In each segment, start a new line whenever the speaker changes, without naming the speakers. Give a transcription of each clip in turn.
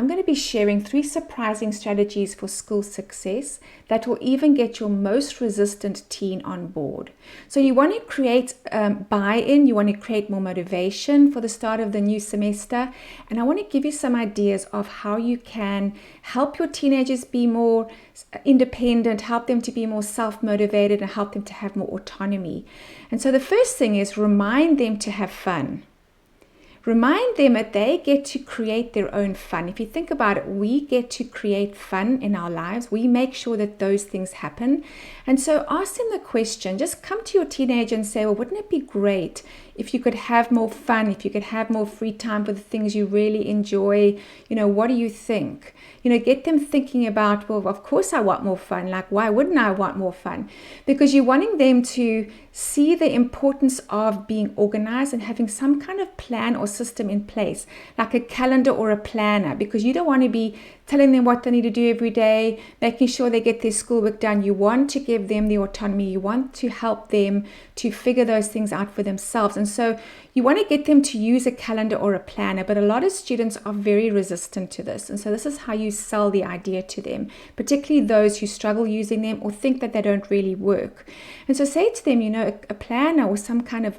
I'm going to be sharing 3 surprising strategies for school success that will even get your most resistant teen on board. So you want to create buy-in, you want to create more motivation for the start of the new semester, and I want to give you some ideas of how you can help your teenagers be more independent, help them to be more self-motivated, and help them to have more autonomy. And so the first thing is remind them to have fun. Remind them that they get to create their own fun. If you think about it, we get to create fun in our lives. We make sure that those things happen. And so ask them the question, just come to your teenager and say, well, wouldn't it be great if you could have more fun, if you could have more free time for the things you really enjoy? What do you think? Get them thinking about, well, of course I want more fun. Like, why wouldn't I want more fun? Because you're wanting them to see the importance of being organized and having some kind of plan or system in place, like a calendar or a planner, because you don't want to be telling them what they need to do every day, making sure they get their schoolwork done. You want to give them the autonomy. You want to help them to figure those things out for themselves. And so you want to get them to use a calendar or a planner, but a lot of students are very resistant to this. And so this is how you sell the idea to them, particularly those who struggle using them or think that they don't really work. And so say to them, a planner or some kind of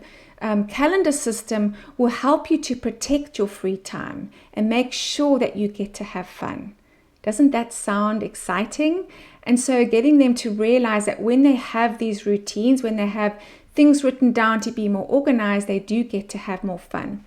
calendar system will help you to protect your free time and make sure that you get to have fun. Doesn't that sound exciting? And so getting them to realize that when they have these routines, when they have things written down to be more organized, they do get to have more fun.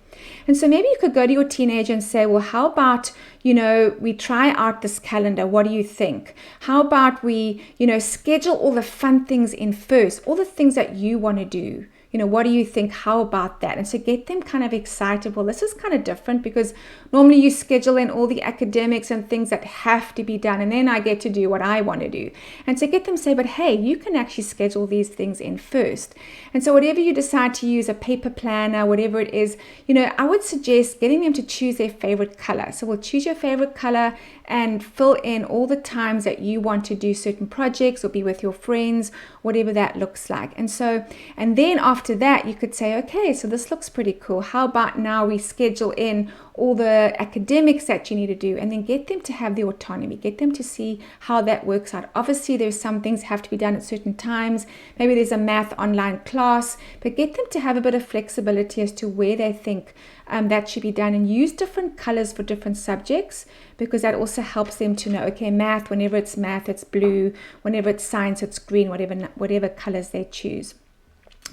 And so maybe you could go to your teenager and say, well, how about, we try out this calendar. What do you think? How about we, schedule all the fun things in first, all the things that you want to do. What do you think? How about that? And so get them kind of excited. Well, this is kind of different because normally you schedule in all the academics and things that have to be done, and then I get to do what I want to do. And so get them say, but hey, you can actually schedule these things in first. And so whatever you decide to use, a paper planner, whatever it is, I would suggest getting them to choose their favorite color. So we'll choose your favorite color and fill in all the times that you want to do certain projects or be with your friends, whatever that looks like. And then after that, you could say, okay, so this looks pretty cool. How about now we schedule in all the academics that you need to do, and then get them to have the autonomy, get them to see how that works out. Obviously, there's some things have to be done at certain times. Maybe there's a math online class, but get them to have a bit of flexibility as to where they think that should be done, and use different colors for different subjects, because that also helps them to know, okay, math, whenever it's math, it's blue, whenever it's science, it's green, whatever colors they choose.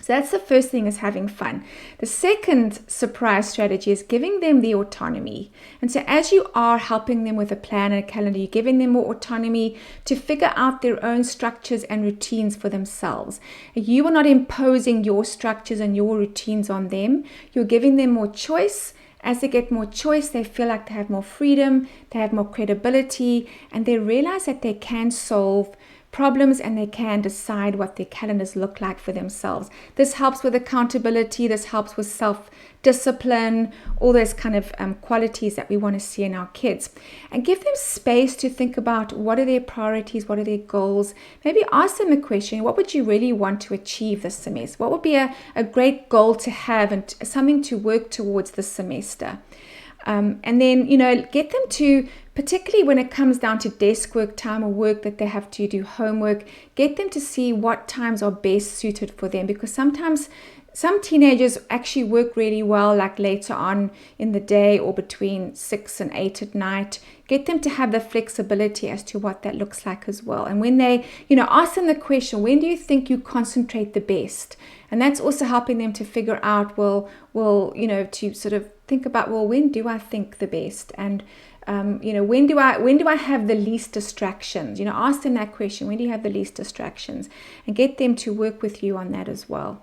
So that's the first thing, is having fun. The second surprise strategy is giving them the autonomy. And so as you are helping them with a plan and a calendar, you're giving them more autonomy to figure out their own structures and routines for themselves. You are not imposing your structures and your routines on them. You're giving them more choice. As they get more choice, they feel like they have more freedom, they have more credibility, and they realize that they can solve problems and they can decide what their calendars look like for themselves. This helps with accountability, this helps with self-discipline, all those kind of qualities that we want to see in our kids. And give them space to think about what are their priorities, what are their goals. Maybe ask them a question, what would you really want to achieve this semester? What would be a great goal to have and something to work towards this semester? And then, get them to, particularly when it comes down to desk work time or work that they have to do homework, get them to see what times are best suited for them, because sometimes some teenagers actually work really well, like later on in the day or between 6 and 8 at night. Get them to have the flexibility as to what that looks like as well. And when they, ask them the question, when do you think you concentrate the best? And that's also helping them to figure out, to sort of think about, when do I think the best? And when do I have the least distractions? Ask them that question. When do you have the least distractions? And get them to work with you on that as well.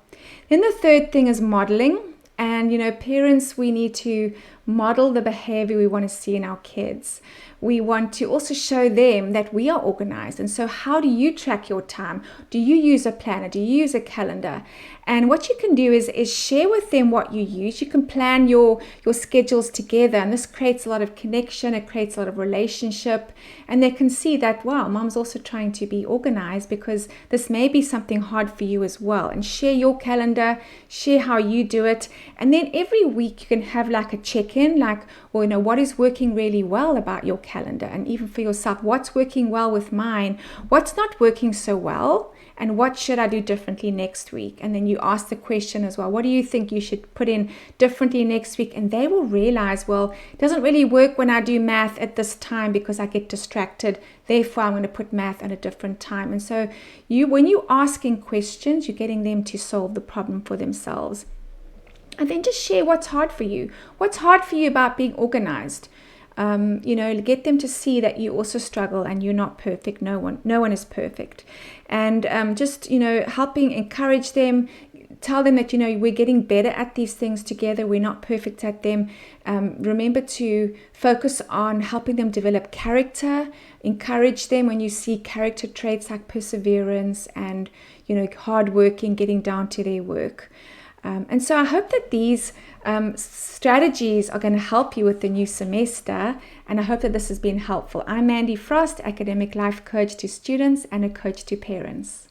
Then the third thing is modeling. And, parents, we need to model the behavior we want to see in our kids. We want to also show them that we are organized. And so how do you track your time? Do you use a planner? Do you use a calendar? And what you can do is share with them what you use. You can plan your schedules together, and this creates a lot of connection. It creates a lot of relationship, and they can see that, wow, mom's also trying to be organized, because this may be something hard for you as well. And share your calendar, share how you do it. And then every week you can have like a check-in in, like, well, what is working really well about your calendar, and even for yourself, what's working well with mine, what's not working so well, and what should I do differently next week? And then you ask the question as well, what do you think you should put in differently next week? And they will realize, well, it doesn't really work when I do math at this time because I get distracted. Therefore, I'm going to put math at a different time. And so when you're asking questions, you're getting them to solve the problem for themselves. And then just share what's hard for you. What's hard for you about being organized? Get them to see that you also struggle and you're not perfect. No one is perfect. And helping encourage them, tell them that, we're getting better at these things together. We're not perfect at them. Remember to focus on helping them develop character. Encourage them when you see character traits like perseverance and, hard working, getting down to their work. And so I hope that these strategies are going to help you with the new semester, and I hope that this has been helpful. I'm Mandy Frost, academic life coach to students and a coach to parents.